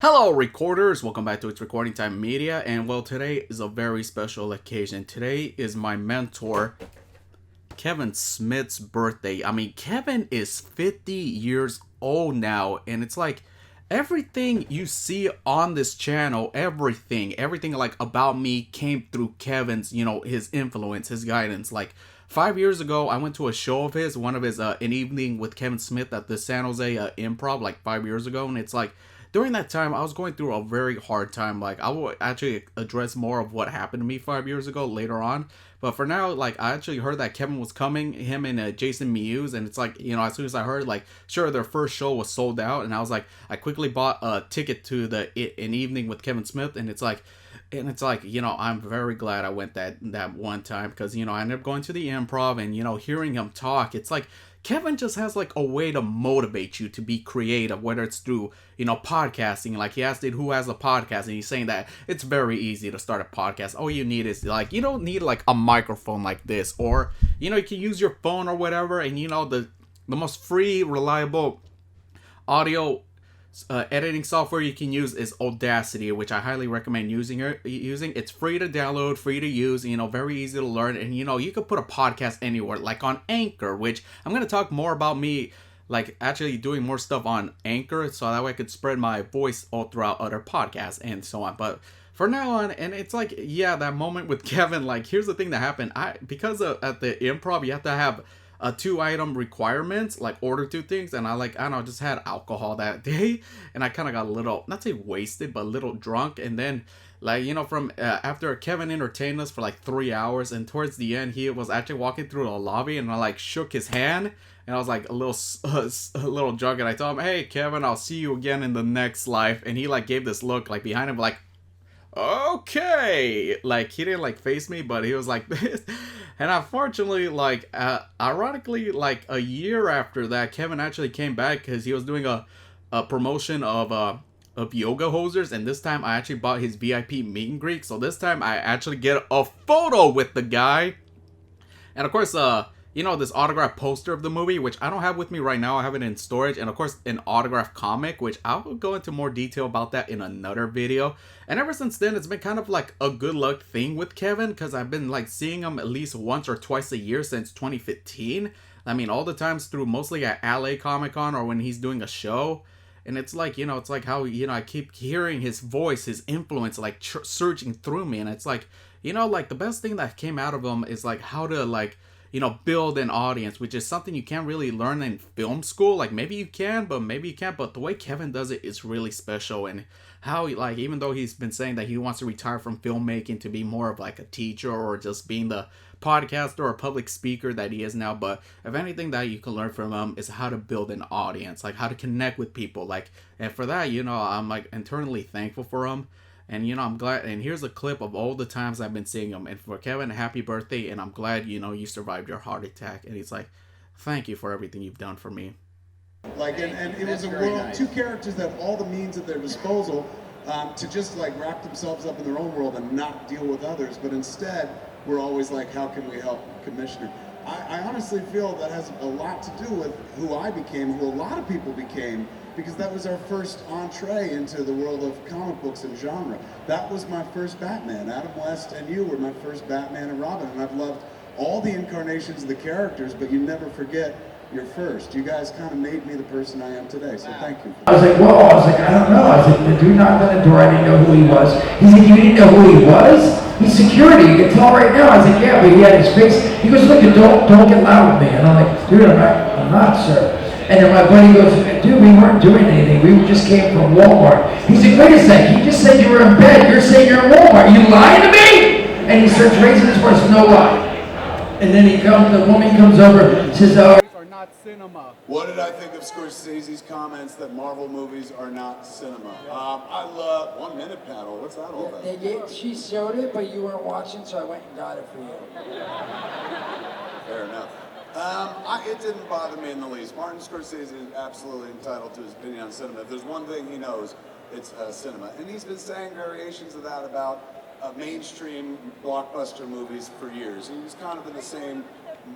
Hello, recorders! Welcome back to It's Recording Time Media, and well, today is a very special occasion. Today is my mentor, Kevin Smith's birthday. I mean, Kevin is 50 years old now, and it's like everything you see on this channel, everything like about me came through Kevin's, his influence, his guidance. Like 5 years ago, I went to a show of his, one of his, an evening with Kevin Smith at the San Jose Improv, like 5 years ago, and it's like during that time, I was going through a very hard time. Like, I will actually address more of what happened to me 5 years ago later on. But for now, like, I actually heard that Kevin was coming, him and Jason Mewes, and it's like, as soon as I heard, like, sure, their first show was sold out, and I was like, I quickly bought a ticket to an evening with Kevin Smith, and it's like, I'm very glad I went that one time because I ended up going to the improv and hearing him talk. It's like Kevin just has like a way to motivate you to be creative, whether it's through podcasting. Like he asked it, who has a podcast, and he's saying that it's very easy to start a podcast. All you need is like you don't need like a microphone like this, or you can use your phone or whatever, and the most free, reliable audio editing software you can use is Audacity, which I highly recommend using. It's free to download, free to use, very easy to learn, and you can put a podcast anywhere, like on Anchor, which I'm gonna talk more about me, like actually doing more stuff on Anchor, so that way I could spread my voice all throughout other podcasts and so on. But for now on, and it's like, yeah, that moment with Kevin, like here's the thing that happened. Because at the improv you have to have a 2 item requirements, like order 2 things, and I don't know, just had alcohol that day, and I kind of got a little, not say wasted, but a little drunk, and then like from after Kevin entertained us for like 3 hours, and towards the end he was actually walking through the lobby, and I like shook his hand, and I was like a little drunk, and I told him, hey Kevin, I'll see you again in the next life, and he like gave this look like behind him, like, okay, like he didn't like face me, but he was like this. And unfortunately, like ironically, like a year after that, Kevin actually came back because he was doing a promotion of yoga hosers, and this time I actually bought his VIP meet and greet, so this time I actually get a photo with the guy. And of course, this autograph poster of the movie, which I don't have with me right now. I have it in storage. And of course, an autograph comic, which I will go into more detail about that in another video. And ever since then, it's been kind of like a good luck thing with Kevin, because I've been like seeing him at least once or twice a year since 2015. I mean, all the times through mostly at LA Comic Con or when he's doing a show. And it's like, it's like how, I keep hearing his voice, his influence, like surging through me. And it's like, like the best thing that came out of him is like how to like, build an audience, which is something you can't really learn in film school. Like maybe you can, but maybe you can't. But the way Kevin does it is really special. And how, like, even though he's been saying that he wants to retire from filmmaking to be more of like a teacher or just being the podcaster or public speaker that he is now, but if anything that you can learn from him is how to build an audience, like how to connect with people. Like, and for that, I'm like internally thankful for him. And I'm glad, and here's a clip of all the times I've been seeing him. And for Kevin, happy birthday, and I'm glad you survived your heart attack. And he's like, thank you for everything you've done for me. Like, and it was a world, two characters that have all the means at their disposal to just like wrap themselves up in their own world and not deal with others, but instead we're always like, how can we help Commissioner? I honestly feel that has a lot to do with who I became, who a lot of people became, because that was our first entree into the world of comic books and genre. That was my first Batman. Adam West and you were my first Batman and Robin, and I've loved all the incarnations of the characters, but you never forget your first. You guys kind of made me the person I am today, so thank you. I was like, whoa, I was like, I don't know. I was like, the dude knocked on the door, I didn't know who he was. He's like, you didn't know who he was? He's security, you can tell right now. I was like, yeah, but he had his face. He goes, look, don't get loud with me. And I'm like, dude, I'm not, sir. And then my buddy goes, dude, we weren't doing anything. We just came from Walmart. He's like, wait a sec, he just said you were in bed. You're saying you're in Walmart. You lying to me? And he starts raising his voice, no lie. And then the woman comes over, says, are not cinema. What did I think of Scorsese's comments that Marvel movies are not cinema? I love 1 minute panel. What's that all about? She showed it, but you weren't watching, so I went and got it for you. Fair enough. It didn't bother me in the least. Martin Scorsese is absolutely entitled to his opinion on cinema. If there's one thing he knows, it's cinema. And he's been saying variations of that about mainstream blockbuster movies for years. He was kind of in the same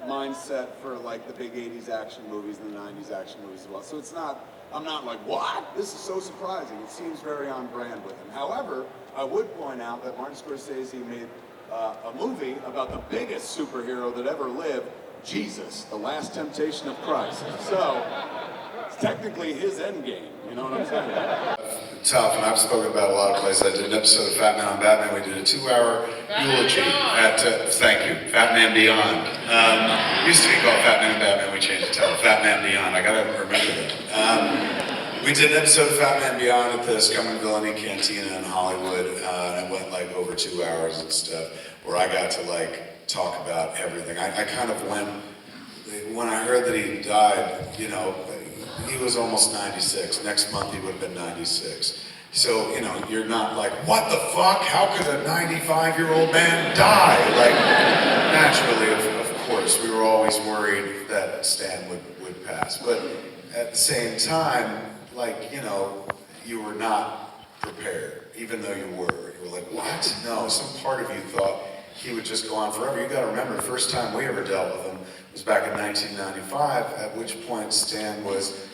mindset for like the big 80s action movies and the 90s action movies as well. So it's not I'm not like, what? This is so surprising. It seems very on brand with him. However, I would point out that Martin Scorsese made a movie about the biggest superhero that ever lived, Jesus, The Last Temptation of Christ. So, it's technically his end game, you know what I'm saying? Tough, and I've spoken about a lot of places. I did an episode of Fat Man on Batman. We did a 2-hour eulogy at, thank you, Fat Man Beyond. It used to be called Fat Man Batman, we changed it to Fat Man Beyond. I gotta remember that. We did an episode of Fat Man Beyond at the Scum and Villainy Cantina in Hollywood, and it went like over 2 hours and stuff, where I got to like talk about everything. I kind of when I heard that he died, you know, he was almost 96. Next month he would have been 96. So, you know, you're not like, what the fuck? How could a 95-year-old man die? Like, naturally, of course, we were always worried that Stan would pass. But at the same time, like, you know, you were not prepared, even though you were. You were like, what? No, some part of you thought he would just go on forever. You gotta remember, the first time we ever dealt with him was back in 1995, at which point Stan was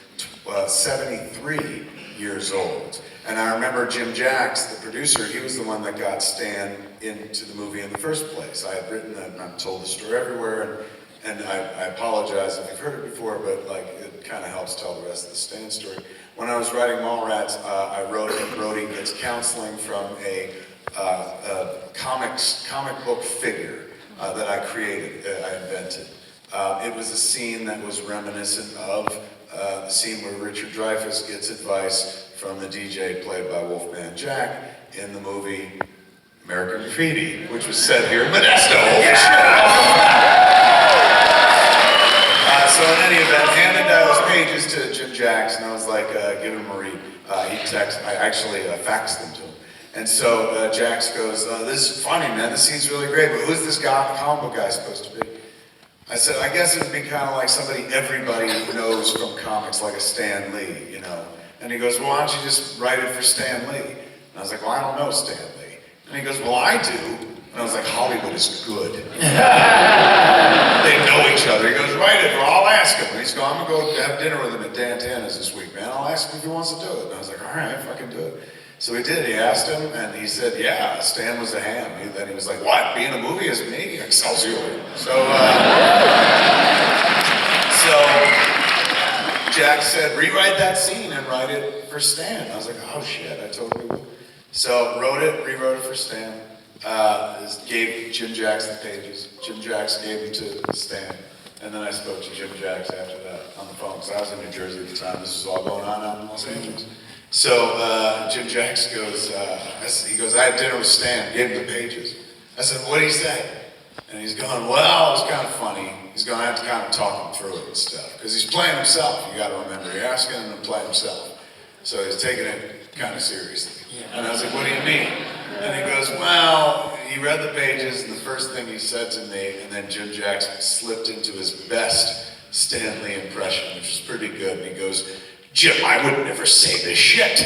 73 years old. And I remember Jim Jacks, the producer, he was the one that got Stan into the movie in the first place. I had written that, and I've told the story everywhere, and I apologize if you've heard it before, but like it kind of helps tell the rest of the Stan story. When I was writing Mallrats, I wrote that Brody gets counseling from a comic book figure that I created, I invented. It was a scene that was reminiscent of the scene where Richard Dreyfuss gets advice from the DJ played by Wolfman Jack in the movie American Graffiti, which was set here in Modesto. So in any event, handed those pages to Jim Jacks, and I was like, give him a read. I actually faxed them to him. And so Jacks goes, this is funny, man, this scene's really great, but who's this comic book guy supposed to be? I said, I guess it would be kind of like somebody everybody knows from comics, like a Stan Lee, you know. And he goes, well, why don't you just write it for Stan Lee? And I was like, well, I don't know Stan Lee. And he goes, well, I do. And I was like, Hollywood is good. They know each other. He goes, write it, or I'll ask him. And he's going, I'm going to go have dinner with him at Dan Tana's this week, man. I'll ask him if he wants to do it. And I was like, all right, fucking do it. So he did. He asked him, and he said, yeah, Stan was a ham. Then he was like, what, be in a movie as me? Excelsior. So Jack said, rewrite that scene and write it for Stan. I was like, oh shit, I totally will. So wrote it, rewrote it for Stan. Gave Jim Jacks the pages. Jim Jacks gave them to Stan. And then I spoke to Jim Jacks after that on the phone, because I was in New Jersey at the time. This was all going on out in Los Angeles. So Jim Jacks goes, he goes, I had dinner with Stan, gave him the pages. I said, what did he say? And he's going, well, it was kind of funny. He's going to have to kind of talk him through it and stuff. Because he's playing himself, you got to remember. You're asking him to play himself. So he's taking it kind of seriously. And I was like, what do you mean? And he goes, well, he read the pages, and the first thing he said to me, and then Jim Jacks slipped into his best Stan Lee impression, which was pretty good. And he goes, Jim, I would never say this shit.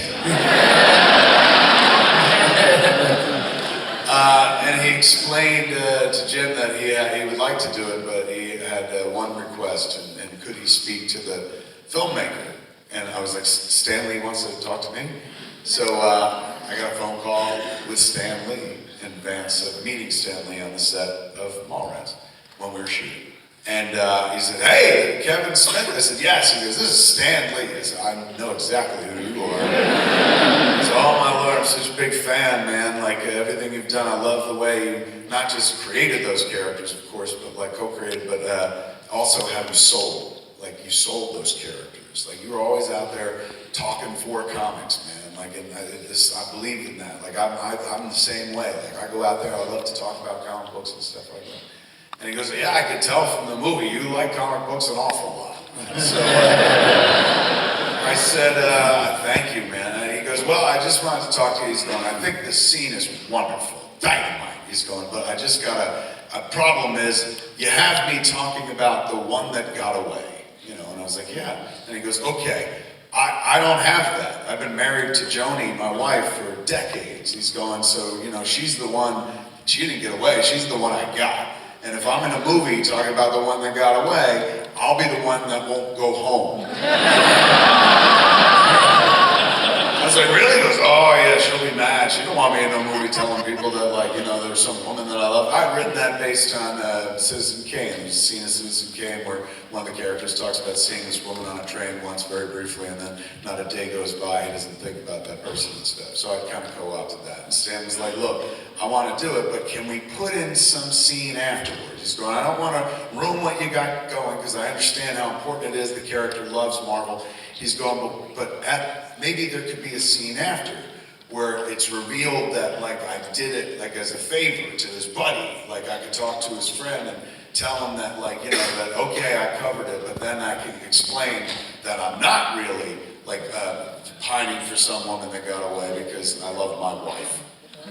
And he explained to Jim that he would like to do it, but he had one request, and could he speak to the filmmaker? And I was like, Stan Lee wants to talk to me? So I got a phone call with Stan Lee in advance of meeting Stan Lee on the set of Mallrats when we were shooting. And he said, hey, Kevin Smith. I said, yes. He goes, this is Stan Lee. I said, I know exactly who you are. He said, oh my Lord, I'm such a big fan, man. Like everything you've done, I love the way you not just created those characters, of course, but like co-created, but also how you sold. Like you sold those characters. Like you were always out there talking for comics, man. Like I believe in that. Like I'm the same way. Like I go out there, I love to talk about comic books and stuff like that. And he goes, yeah, I could tell from the movie, you like comic books an awful lot. So I said, thank you, man. And he goes, well, I just wanted to talk to you. He's going, I think this scene is wonderful, dynamite. He's going, but I just got a problem is, you have me talking about the one that got away. You know, and I was like, yeah. And he goes, okay, I don't have that. I've been married to Joni, my wife, for decades. He's going, so, you know, she's the one, she didn't get away, she's the one I got. And if I'm in a movie talking about the one that got away, I'll be the one that won't go home. was like, really? He goes, oh yeah, she'll be mad. She don't want me in no movie telling people that, like, you know, there's some woman that I love. I'd written that based on Citizen Kane. There's a scene in Citizen Kane where one of the characters talks about seeing this woman on a train once very briefly, and then not a day goes by, he doesn't think about that person and stuff. So I kind of co-opted that. And Stan was like, look, I want to do it, but can we put in some scene afterwards? He's going, I don't want to ruin what you got going, because I understand how important it is. The character loves Marvel. He's going, but maybe there could be a scene after where it's revealed that, like, I did it, like, as a favor to his buddy. Like, I could talk to his friend and tell him that, like, you know, that, okay, I covered it, but then I can explain that I'm not really, like, pining for some woman that got away because I love my wife.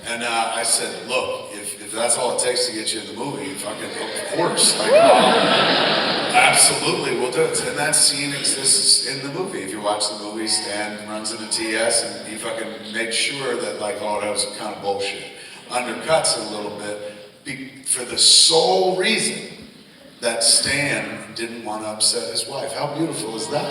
And I said, look, if that's all it takes to get you in the movie, fucking, of course, like, absolutely, we'll do it. And that scene exists in the movie. If you watch the movie, Stan runs into TS and he fucking makes sure that, like, oh, that was kind of bullshit. Undercuts it a little bit for the sole reason that Stan didn't want to upset his wife. How beautiful is that?